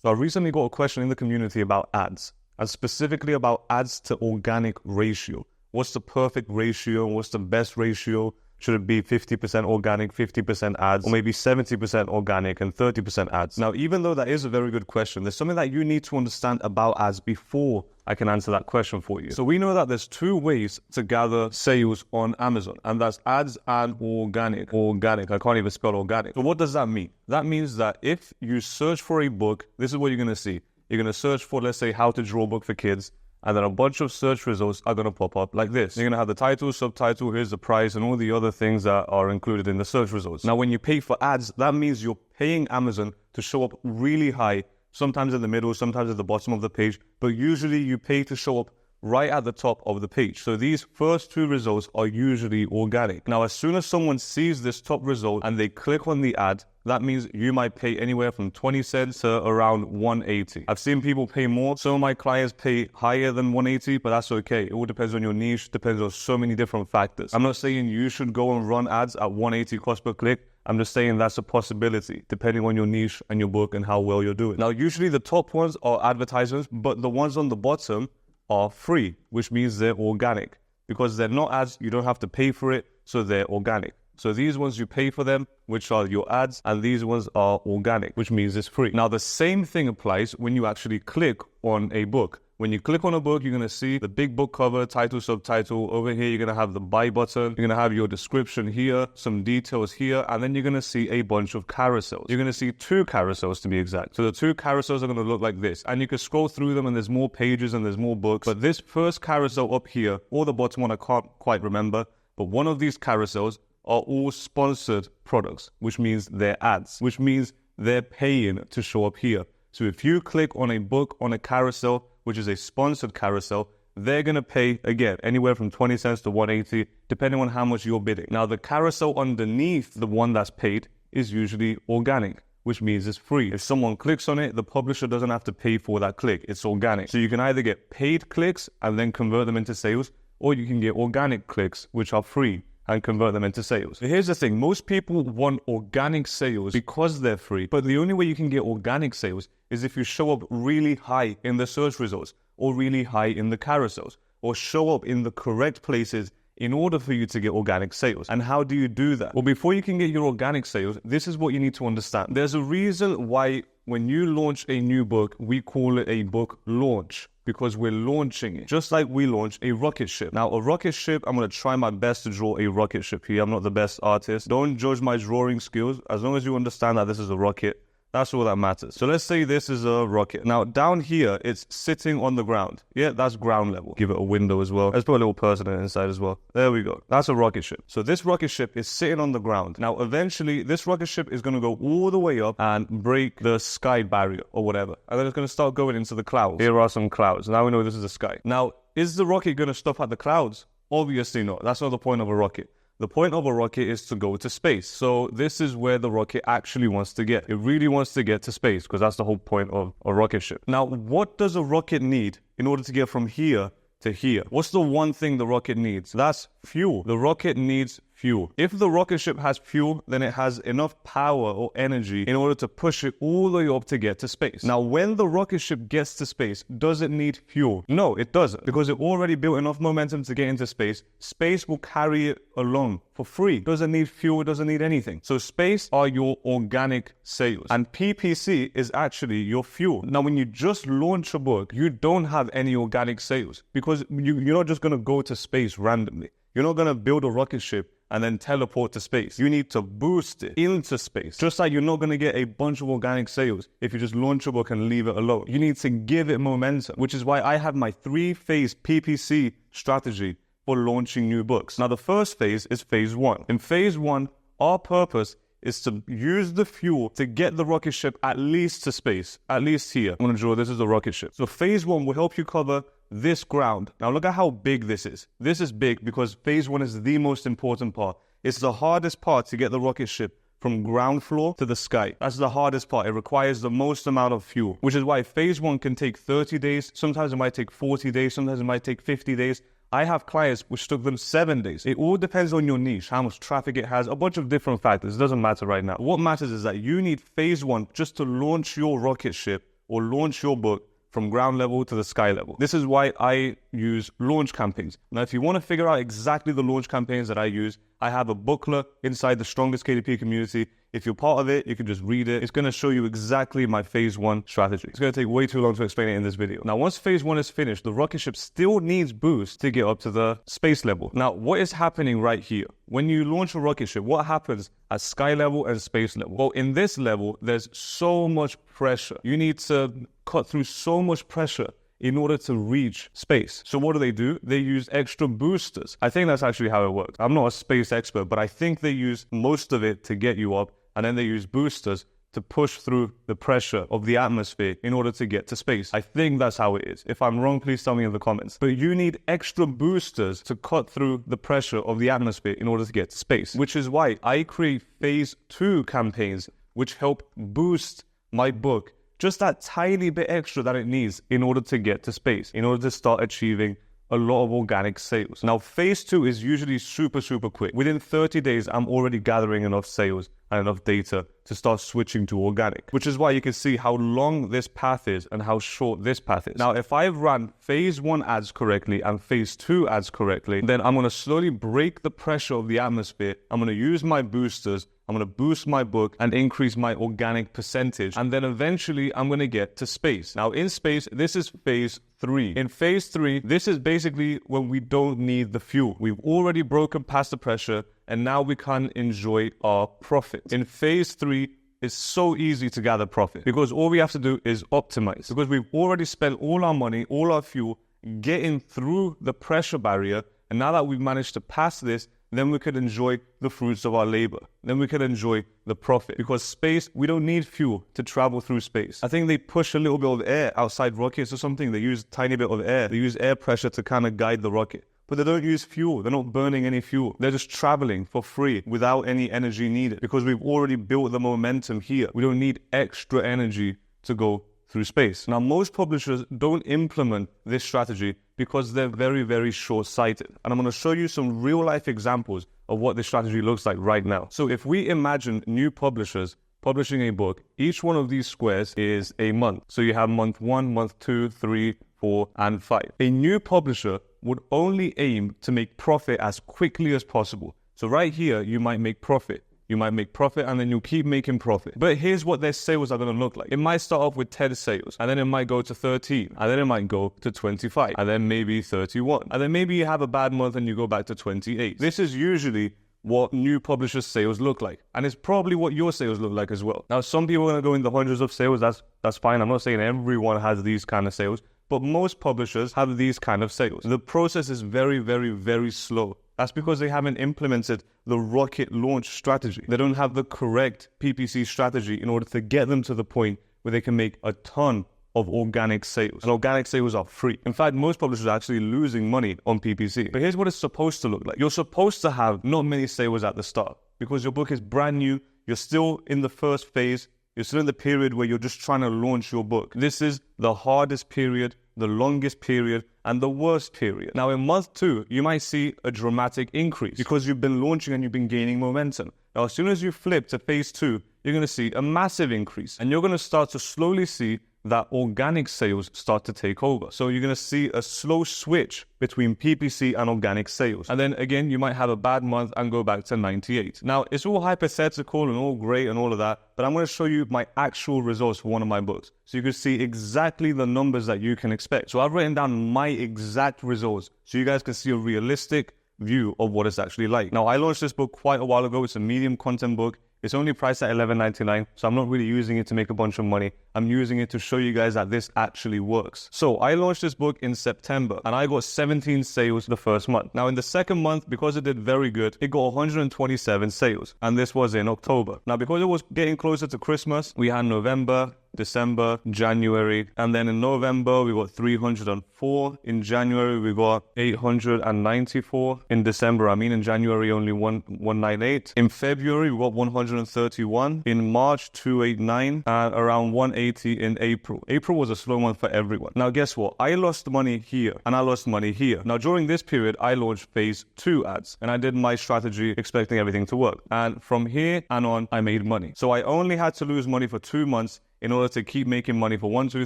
So I recently got a question in the community about ads, and specifically about ads to organic ratio. What's the perfect ratio? What's the best ratio? Should it be 50% organic, 50% ads, or maybe 70% organic and 30% ads? Now, even though that is a very good question, there's something that you need to understand about ads before I can answer that question for you. So we know that there's two ways to gather sales on Amazon, and that's ads and organic. Organic, I can't even spell organic. So what does that mean? That means that if you search for a book, this is what you're gonna see. You're gonna search for, let's say, how to draw a book for kids, and then a bunch of search results are going to pop up like this. You're going to have the title, subtitle, here's the price, and all the other things that are included in the search results. Now, when you pay for ads, that means you're paying Amazon to show up really high, sometimes in the middle, sometimes at the bottom of the page, but usually you pay to show up right at the top of the page. So these first two results are usually organic. Now, as soon as someone sees this top result and they click on the ad, that means you might pay anywhere from 20 cents to around 180. I've seen people pay more. Some of my clients pay higher than 180, but that's okay. It all depends on your niche, depends on so many different factors. I'm not saying you should go and run ads at 180 cost per click. I'm just saying that's a possibility, depending on your niche and your book and how well you're doing. Now, usually the top ones are advertisements, but the ones on the bottom are free, which means they're organic. Because they're not ads, you don't have to pay for it, so they're organic. So these ones you pay for them, which are your ads, and these ones are organic, which means it's free. Now, the same thing applies when you actually click on a book. When you click on a book, you're going to see the big book cover, title, subtitle. Over here, you're going to have the buy button. You're going to have your description here, some details here, and then you're going to see a bunch of carousels. You're going to see two carousels to be exact. So the two carousels are going to look like this. And you can scroll through them and there's more pages and there's more books. But this first carousel up here, or the bottom one, I can't quite remember, but one of these carousels are all sponsored products, which means they're ads, which means they're paying to show up here. So if you click on a book on a carousel, which is a sponsored carousel, they're going to pay, again, anywhere from 20 cents to 180, depending on how much you're bidding. Now, the carousel underneath the one that's paid is usually organic, which means it's free. If someone clicks on it, the publisher doesn't have to pay for that click. It's organic. So you can either get paid clicks and then convert them into sales, or you can get organic clicks, which are free, and convert them into sales. But here's the thing, most people want organic sales because they're free, but the only way you can get organic sales is if you show up really high in the search results, or really high in the carousels, or show up in the correct places in order for you to get organic sales. And how do you do that? Well, before you can get your organic sales, this is what you need to understand. There's a reason why when you launch a new book, we call it a book launch, because we're launching it, just like we launch a rocket ship. Now, a rocket ship, I'm going to try my best to draw a rocket ship here. I'm not the best artist. Don't judge my drawing skills. As long as you understand that this is a rocket, that's all that matters. So let's say this is a rocket. Now, down here, it's sitting on the ground. Yeah, that's ground level. Give it a window as well. Let's put a little person inside as well. There we go. That's a rocket ship. So this rocket ship is sitting on the ground. Now, eventually, this rocket ship is going to go all the way up and break the sky barrier or whatever. And then it's going to start going into the clouds. Here are some clouds. Now we know this is the sky. Now, is the rocket going to stop at the clouds? Obviously not. That's not the point of a rocket. The point of a rocket is to go to space. So this is where the rocket actually wants to get. It really wants to get to space because that's the whole point of a rocket ship. Now, what does a rocket need in order to get from here to here? What's the one thing the rocket needs? That's fuel. The rocket needs fuel. If the rocket ship has fuel, then it has enough power or energy in order to push it all the way up to get to space. Now, when the rocket ship gets to space, does it need fuel? No, it doesn't, because it already built enough momentum to get into space. Space will carry it along for free. It doesn't need fuel, it doesn't need anything. So space are your organic sales, and PPC is actually your fuel. Now, when you just launch a book, you don't have any organic sales, because you're not just going to go to space randomly. You're not going to build a rocket ship and then teleport to space. You need to boost it into space. Just like you're not going to get a bunch of organic sales if you just launch a book and leave it alone. You need to give it momentum, which is why I have my 3-phase PPC strategy for launching new books. Now, the first phase is phase 1. In phase 1, our purpose is to use the fuel to get the rocket ship at least to space, at least here. I'm going to draw this as a rocket ship. So phase 1 will help you cover this ground. Now look at how big this is. This is big because phase 1 is the most important part. It's the hardest part to get the rocket ship from ground floor to the sky. That's the hardest part. It requires the most amount of fuel, which is why phase 1 can take 30 days. Sometimes it might take 40 days. Sometimes it might take 50 days. I have clients which took them 7 days. It all depends on your niche, how much traffic it has, a bunch of different factors. It doesn't matter right now. What matters is that you need phase 1 just to launch your rocket ship or launch your book from ground level to the sky level. This is why I use launch campaigns. Now, if you want to figure out exactly the launch campaigns that I use, I have a booklet inside the Strongest KDP community. If you're part of it, you can just read it. It's going to show you exactly my phase 1 strategy. It's going to take way too long to explain it in this video. Now, once phase 1 is finished, the rocket ship still needs boost to get up to the space level. Now, what is happening right here? When you launch a rocket ship, what happens at sky level and space level? Well, in this level, there's so much pressure. You need to cut through so much pressure in order to reach space. So what do? They use extra boosters. I think that's actually how it works. I'm not a space expert, but I think they use most of it to get you up, and then they use boosters to push through the pressure of the atmosphere in order to get to space. I think that's how it is. If I'm wrong, please tell me in the comments. But you need extra boosters to cut through the pressure of the atmosphere in order to get to space, which is why I create phase 2 campaigns, which help boost my book just that tiny bit extra that it needs in order to get to space, in order to start achieving a lot of organic sales. Now, phase 2 is usually super quick. Within 30 days, I'm already gathering enough sales and enough data to start switching to organic, which is why you can see how long this path is and how short this path is. Now, if I've run phase 1 ads correctly and phase 2 ads correctly, then I'm going to slowly break the pressure of the atmosphere. I'm going to use my boosters. I'm going to boost my book and increase my organic percentage. And then eventually I'm going to get to space. Now in space, this is phase 3. In phase 3, this is basically when we don't need the fuel. We've already broken past the pressure and now we can enjoy our profit. In phase 3, it's so easy to gather profit because all we have to do is optimize, because we've already spent all our money, all our fuel getting through the pressure barrier. And now that we've managed to pass this, then we could enjoy the fruits of our labor. Then we could enjoy the profit. Because space, we don't need fuel to travel through space. I think they push a little bit of air outside rockets or something. They use a tiny bit of air. They use air pressure to kind of guide the rocket. But they don't use fuel. They're not burning any fuel. They're just traveling for free without any energy needed, because we've already built the momentum here. We don't need extra energy to go through space. Now, most publishers don't implement this strategy because they're very short-sighted. And I'm going to show you some real-life examples of what this strategy looks like right now. So if we imagine new publishers publishing a book, each one of these squares is a month. So you have month 1, month 2, 3, 4, and 5. A new publisher would only aim to make profit as quickly as possible. So right here, you might make profit. You might make profit and then you'll keep making profit. But here's what their sales are going to look like. It might start off with 10 sales, and then it might go to 13, and then it might go to 25, and then maybe 31. And then maybe you have a bad month and you go back to 28. This is usually what new publishers' sales look like. And it's probably what your sales look like as well. Now, some people are going to go in the hundreds of sales. That's fine. I'm not saying everyone has these kind of sales, but most publishers have these kind of sales. The process is very slow. That's because they haven't implemented the rocket launch strategy. They don't have the correct PPC strategy in order to get them to the point where they can make a ton of organic sales. And organic sales are free. In fact, most publishers are actually losing money on PPC. But here's what it's supposed to look like. You're supposed to have not many sales at the start because your book is brand new. You're still in the first phase. You're still in the period where you're just trying to launch your book. This is the hardest period, the longest period, and the worst period. Now in month 2, you might see a dramatic increase because you've been launching and you've been gaining momentum. Now, as soon as you flip to phase 2, you're going to see a massive increase, and you're going to start to slowly see that organic sales start to take over. So you're going to see a slow switch between PPC and organic sales. And then again, you might have a bad month and go back to 98. Now, it's all hypothetical and all great and all of that, but I'm going to show you my actual results for one of my books, so you can see exactly the numbers that you can expect. So I've written down my exact results so you guys can see a realistic view of what it's actually like. Now, I launched this book quite a while ago. It's a medium content book. It's only priced at $11.99, so I'm not really using it to make a bunch of money. I'm using it to show you guys that this actually works. So I launched this book in September, and I got 17 sales the first month. Now in the second month, because it did very good, it got 127 sales, and this was in October. Now because it was getting closer to Christmas, we had November, December, January, and then in November we got 304. In January we got 894. In December, in January only 198. In February we got 131. In March 289, and around 180 in April. April was a slow month for everyone. Now guess what? I lost money here and I lost money here. Now during this period I launched phase 2 ads, and I did my strategy expecting everything to work. And from here and on I made money. So I only had to lose money for 2 months in order to keep making money for 1, 2,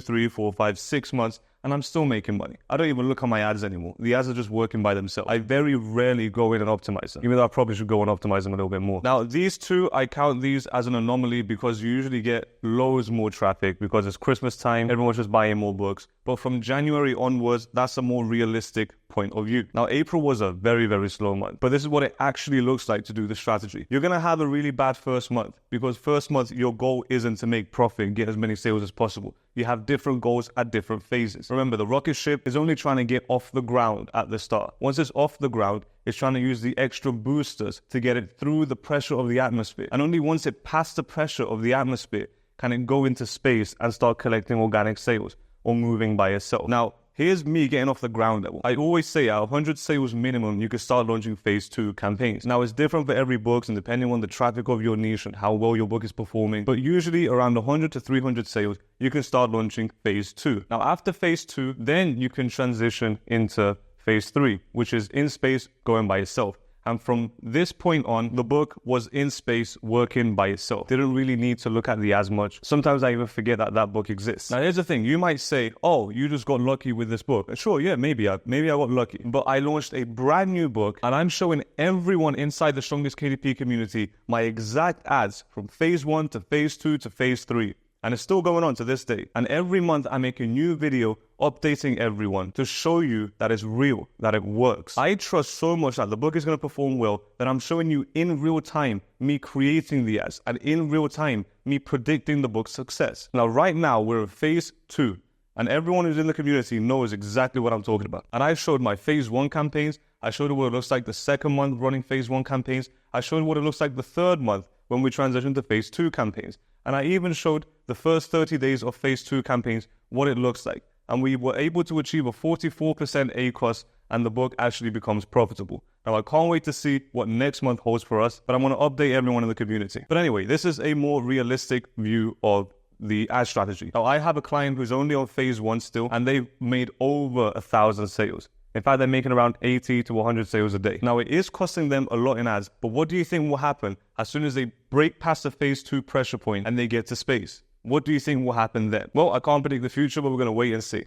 3, 4, 5, 6 months, and I'm still making money. I don't even look at my ads anymore. The ads are just working by themselves. I very rarely go in and optimize them, even though I probably should go and optimize them a little bit more. Now, these two, I count these as an anomaly because you usually get loads more traffic because it's Christmas time, everyone's just buying more books. But from January onwards, that's a more realistic point of view. Now, April was a very, very slow month, but this is what it actually looks like to do the strategy. You're going to have a really bad first month because first month, your goal isn't to make profit and get as many sales as possible. You have different goals at different phases. Remember, the rocket ship is only trying to get off the ground at the start. Once it's off the ground, it's trying to use the extra boosters to get it through the pressure of the atmosphere. And only once it passed the pressure of the atmosphere can it go into space and start collecting organic sales or moving by itself. Now, here's me getting off the ground level. I always say at 100 sales minimum, you can start launching phase 2 campaigns. Now, it's different for every book and depending on the traffic of your niche and how well your book is performing. But usually around 100 to 300 sales, you can start launching phase 2. Now, after phase 2, then you can transition into phase 3, which is in space going by itself. And from this point on, the book was in space working by itself. Didn't really need to look at the as much. Sometimes I even forget that that book exists. Now, here's the thing. You might say, oh, you just got lucky with this book. Sure, yeah, maybe I got lucky. But I launched a brand new book and I'm showing everyone inside the Strongest KDP community my exact ads from phase 1 to phase 2 to phase 3. And it's still going on to this day. And every month I make a new video updating everyone to show you that it's real, that it works. I trust so much that the book is going to perform well that I'm showing you in real time me creating the ads and in real time me predicting the book's success. Now, right now we're in phase 2 and everyone who's in the community knows exactly what I'm talking about. And I showed my phase 1 campaigns. I showed you what it looks like the second month running phase 1 campaigns. I showed you what it looks like the third month when we transition to phase 2 campaigns. And I even showed the first 30 days of phase 2 campaigns, what it looks like. And we were able to achieve a 44% ACOS and the book actually becomes profitable. Now, I can't wait to see what next month holds for us, but I'm going to update everyone in the community. But anyway, this is a more realistic view of the ad strategy. Now, I have a client who's only on phase 1 still, and they've made over 1,000 sales. In fact, they're making around 80 to 100 sales a day. Now, it is costing them a lot in ads, but what do you think will happen as soon as they break past the phase 2 pressure point and they get to space? What do you think will happen then? Well, I can't predict the future, but we're going to wait and see.